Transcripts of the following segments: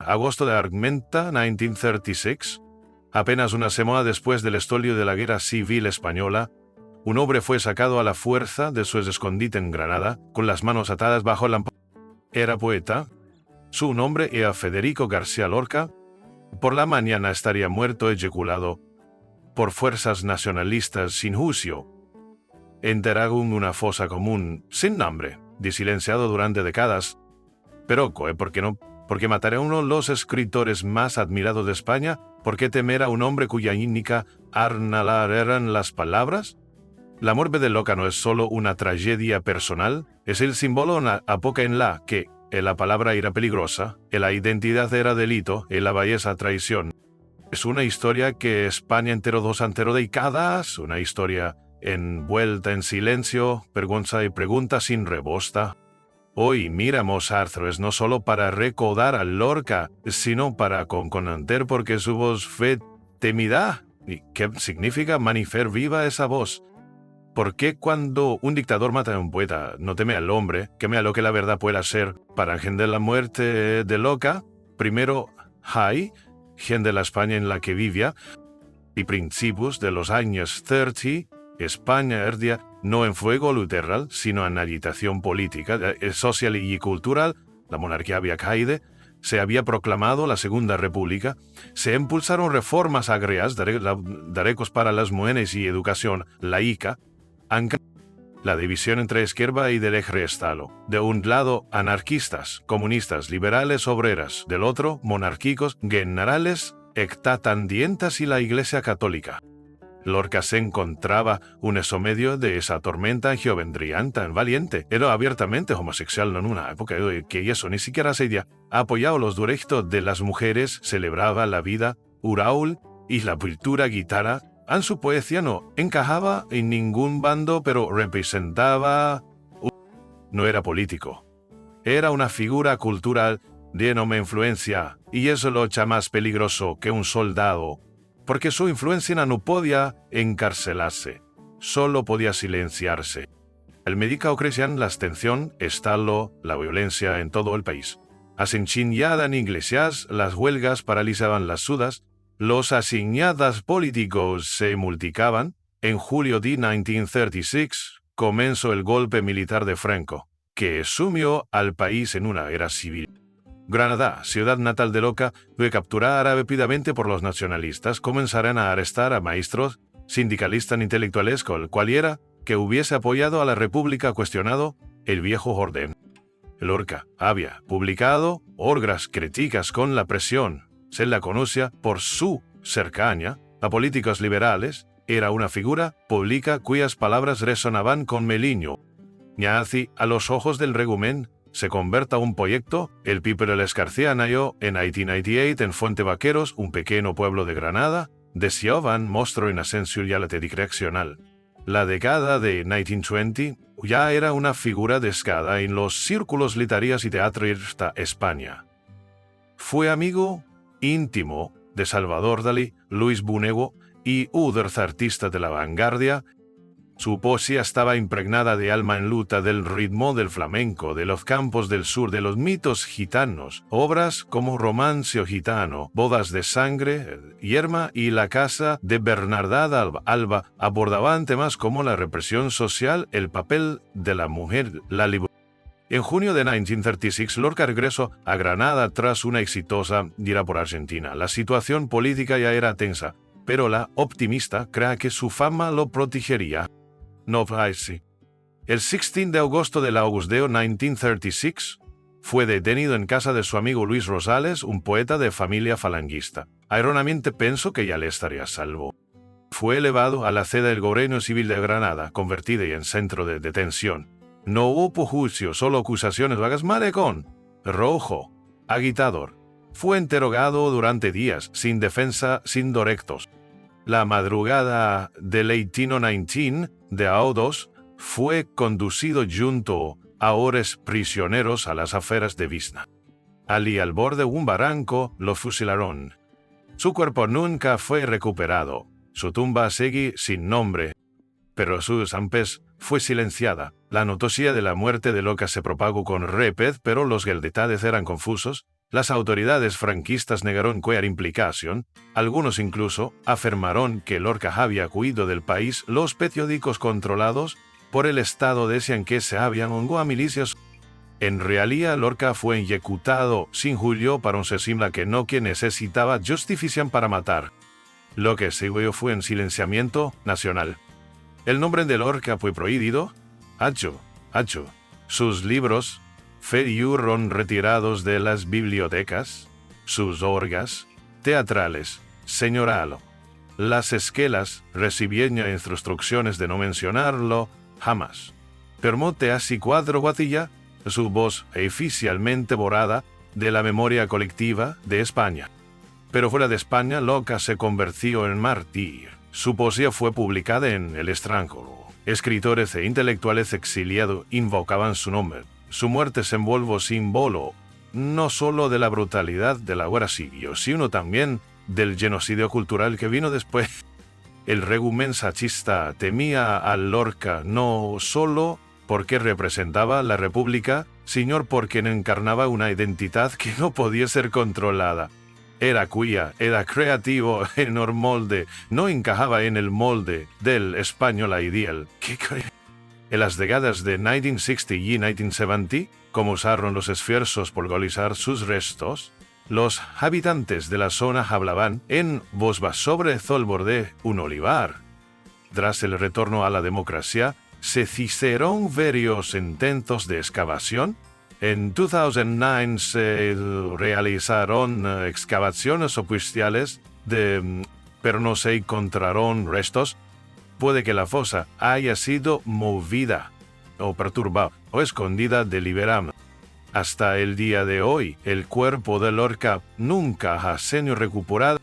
Agosto de Argenta, 1936. Apenas una semana después del estolio de la Guerra Civil Española, un hombre fue sacado a la fuerza de su escondite en Granada, con las manos atadas bajo la... Era poeta. Su nombre era Federico García Lorca. Por la mañana estaría muerto eyaculado por fuerzas nacionalistas sin juicio. Enterrado en una fosa común, sin nombre, disilenciado durante décadas. Pero, ¿por qué no? ¿Por qué matar a uno de los escritores más admirados de España? ¿Por qué temer a un hombre cuya única arma eran las palabras? La muerte de Lorca no es solo una tragedia personal, es el símbolo una época en la que la palabra era peligrosa, la identidad era delito y la belleza traición. Es una historia que España enteró dos décadas, una historia envuelta en silencio, vergüenza y pregunta sin respuesta. Hoy miramos a Arthur no solo para recordar a Lorca, sino para comprender por qué su voz fue temida y qué significa manifestar viva esa voz. ¿Por qué cuando un dictador mata a un poeta no teme al hombre, teme a lo que la verdad pueda ser? Para entender la muerte de Lorca, primero hay gente de la España en la que vivía y principios de los años 30, España ardía no en fuego literal, sino en agitación política, social y cultural. La monarquía había caído, se había proclamado la Segunda República, se impulsaron reformas agrarias, derechos para las mujeres y educación laica, la división entre izquierda y derecha restalo. De un lado, anarquistas, comunistas, liberales, obreras. Del otro, monárquicos, generales, ectatandientas y la Iglesia Católica. Lorca se encontraba un medio de esa tormenta jovendría tan valiente. Era abiertamente homosexual en una época que eso ni siquiera se había apoyado los derechos de las mujeres, celebraba la vida, uraul y la cultura guitarra. En su poesía no encajaba en ningún bando, pero representaba... No era político. Era una figura cultural de enorme influencia, y eso lo echa más peligroso que un soldado, porque su influencia no podía encarcelarse, solo podía silenciarse. El médico crecían la tensión, estalo, la violencia en todo el país. Asinchiñada en iglesias, las huelgas paralizaban las ciudades, los asignados políticos se multiplicaban. En julio de 1936 comenzó el golpe militar de Franco, que sumió al país en una guerra civil. Granada, ciudad natal de Lorca, fue capturada rápidamente por los nacionalistas. Comenzaron a arrestar a maestros, sindicalistas, intelectuales, cualquiera que hubiese apoyado a la República cuestionado el viejo orden. Lorca había publicado obras críticas con la presión. Se la conocía por su cercanía a políticos liberales. Era una figura pública cuyas palabras resonaban con Meliño. Nazi, a los ojos del régimen, se converta un proyecto. El Piper el Escarcía nació en 1898 en Fuente Vaqueros, un pequeño pueblo de Granada. Deseaban mostró en ascenso ya la direccional. La década de 1920 ya era una figura destacada en los círculos literarios y teatro de España. Fue amigo íntimo de Salvador Dalí, Luis Buñuel y otros artistas de la vanguardia. Su poesía estaba impregnada de alma en luta, del ritmo del flamenco, de los campos del sur, de los mitos gitanos. Obras como Romancio Gitano, Bodas de Sangre, Yerma y La Casa de Bernardad Alba abordaban temas como la represión social, el papel de la mujer, la libertad. En junio de 1936, Lorca regresó a Granada tras una exitosa gira por Argentina. La situación política ya era tensa, pero la optimista cree que su fama lo protegería. No fue así. El 16 de agosto del Augusteo 1936, fue detenido en casa de su amigo Luis Rosales, un poeta de familia falanguista. Erróneamente pensó que ya le estaría salvo. Fue elevado a la sede del Gobierno Civil de Granada, convertida en centro de detención. No hubo juicio, solo acusaciones vagas. Malecón, rojo, agitador. Fue interrogado durante días, sin defensa, sin directos. La madrugada del 18-19 de A2 fue conducido junto a hombres prisioneros a las afueras de Visna. Allí al borde de un barranco lo fusilaron. Su cuerpo nunca fue recuperado. Su tumba sigue sin nombre, pero su zampes fue silenciada. La noticia de la muerte de Lorca se propagó con rapidez, pero los detalles eran confusos. Las autoridades franquistas negaron cualquier implicación, algunos incluso afirmaron que Lorca había huido del país. Los periódicos controlados por el Estado decían que se habían unido a milicias. En realidad, Lorca fue ejecutado sin juicio para un asesino que no que necesitaba justificación para matar. Lo que siguió fue un silenciamiento nacional. El nombre de Lorca fue prohibido. Hacho. Sus libros fueron retirados de las bibliotecas, sus orgas teatrales señalalo. Las escuelas recibían instrucciones de no mencionarlo jamás. Permote así cuatro guatilla, su voz oficialmente borrada de la memoria colectiva de España. Pero fuera de España, Lorca se convirtió en mártir. Su poesía fue publicada en el extranjero. Escritores e intelectuales exiliados invocaban su nombre. Su muerte se envolvió símbolo no solo de la brutalidad de la guerra civil, sino también del genocidio cultural que vino después. El régimen sachista temía a Lorca no solo porque representaba la República, sino porque encarnaba una identidad que no podía ser controlada. Era queer, era creativo en el molde, no encajaba en el molde del español ideal. En las décadas de 1960 y 1970, como usaron los esfuerzos por localizar sus restos, los habitantes de la zona hablaban en voz baja sobre el borde de un olivar. Tras el retorno a la democracia, se hicieron varios intentos de excavación. En 2009 se realizaron excavaciones oficiales pero no se encontraron restos. Puede que la fosa haya sido movida o perturbada o escondida deliberadamente. Hasta el día de hoy, el cuerpo de Lorca nunca ha sido recuperado.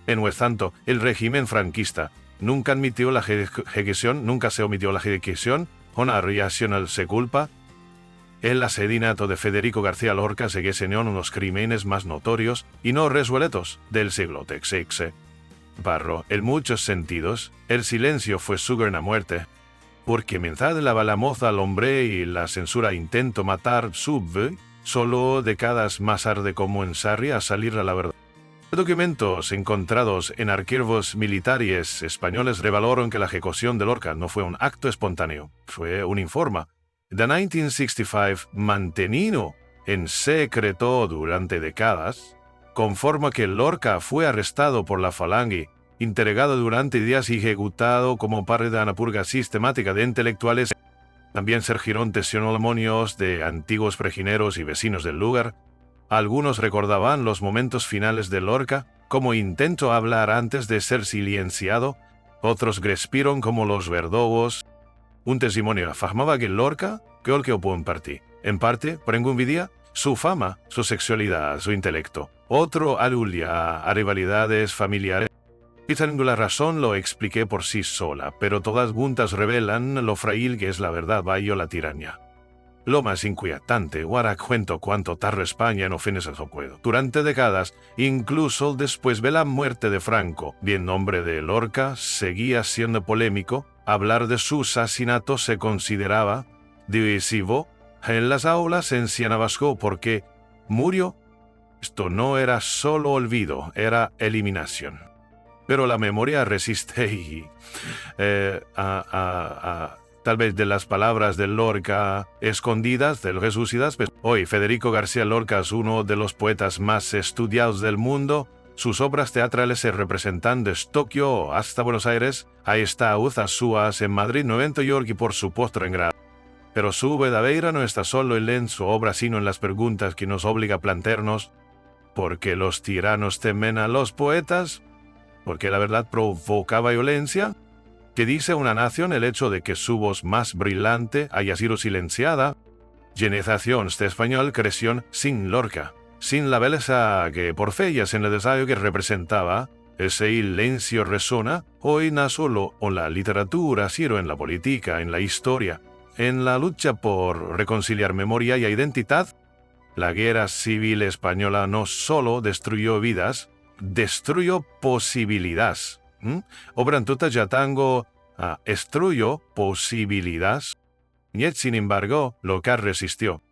En tanto, el régimen franquista nunca admitió la ejecución, nunca se omitió la ejecución, una reacción se culpa. El asesinato de Federico García Lorca sigue siendo uno de los crímenes más notorios y no resueltos del siglo XVI. Barro, en muchos sentidos, el silencio fue su gran muerte, porque mientras la balamoza al hombre y la censura intentó matar sub, solo décadas más tarde comenzaría a salir a la verdad. Documentos encontrados en archivos militares españoles revelaron que la ejecución de Lorca no fue un acto espontáneo, fue un informe de 1965 mantenido en secreto durante décadas, conforme que Lorca fue arrestado por la Falange, interrogado durante días y ejecutado como parte de una purga sistemática de intelectuales. También surgieron testimonios de antiguos pregineros y vecinos del lugar. Algunos recordaban los momentos finales de Lorca, como intento hablar antes de ser silenciado. Otros respiraron como los verdugos. Un testimonio afirmaba que Lorca, que ocupó en parte, por envidia, su fama, su sexualidad, su intelecto. Otro aludía a rivalidades familiares. Quizá ninguna razón lo expliqué por sí sola, pero todas juntas revelan lo frágil que es la verdad bajo la tiranía. Lo más inquietante, ahora cuento cuánto tarde España en ofensas ocurrido. Durante décadas, incluso después de la muerte de Franco, bien nombre de Lorca seguía siendo polémico. Hablar de su asesinato se consideraba divisivo. En las aulas en Siena Vasco porque murió. Esto no era solo olvido, era eliminación. Pero la memoria resiste y tal vez de las palabras de Lorca escondidas, de los resucitados. Hoy Federico García Lorca es uno de los poetas más estudiados del mundo. Sus obras teatrales se representan desde Tokio hasta Buenos Aires. Ahí está Uzasuas en Madrid, Nueva York y por supuesto en Granada. Pero su verdadera no está solo en su obra, sino en las preguntas que nos obliga a plantearnos. ¿Por qué los tiranos temen a los poetas? ¿Por qué la verdad provoca violencia? ¿Qué dice una nación el hecho de que su voz más brillante haya sido silenciada? Generación de español creció sin Lorca, sin la belleza que por fellas en el desarrollo que representaba. Ese silencio resona hoy no solo en la literatura, sino en la política, en la historia, en la lucha por reconciliar memoria y identidad. La guerra civil española no solo destruyó vidas, destruyó posibilidades. Obran tuta yatango destruyó posibilidades. Y sin embargo, Lorca resistió.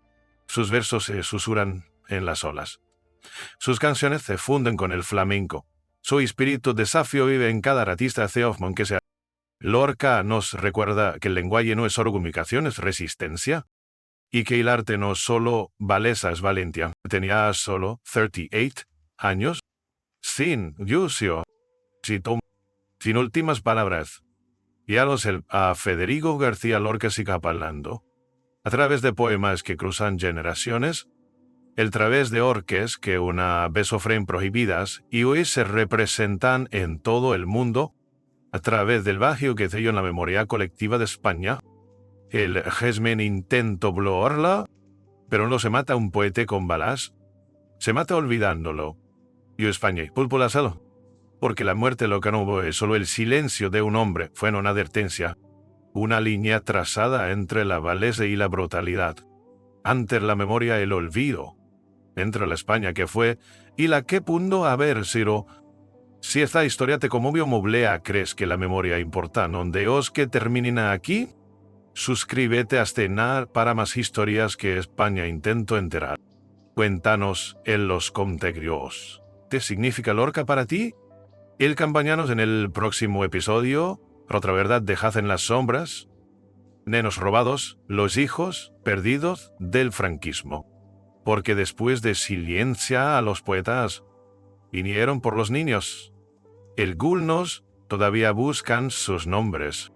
Sus versos se susurran en las olas. Sus canciones se funden con el flamenco. Su espíritu desafío vive en cada artista Theophman que sea. Lorca nos recuerda que el lenguaje no es solo comunicación, es resistencia. Y que el arte no solo valesa es valentia. Tenía solo 38 años. Sin juicio. Sin últimas palabras. A Federico García Lorca siga hablando. A través de poemas que cruzan generaciones, el través de orques que una vez ofrecen prohibidas y hoy se representan en todo el mundo, a través del bagio que sello en la memoria colectiva de España, el gesmen intento bloarla, pero no se mata un poeta con balas, se mata olvidándolo. Yo España y púlpula salo. Porque la muerte lo que no hubo es solo el silencio de un hombre, fue una advertencia, una línea trazada entre la valesa y la brutalidad, ante la memoria el olvido, entre la España que fue y la que pudo haber sido. Si esta historia te conmovió moblea, crees que la memoria importa, donde os que terminen aquí, suscríbete a Stenar para más historias que España intento enterar. Cuéntanos en los comentarios. ¿Qué significa Lorca para ti? El campañanos en el próximo episodio, otra verdad dejad en las sombras, nenos robados, los hijos perdidos del franquismo. Porque después de silencia a los poetas, vinieron por los niños. El gulnos todavía buscan sus nombres.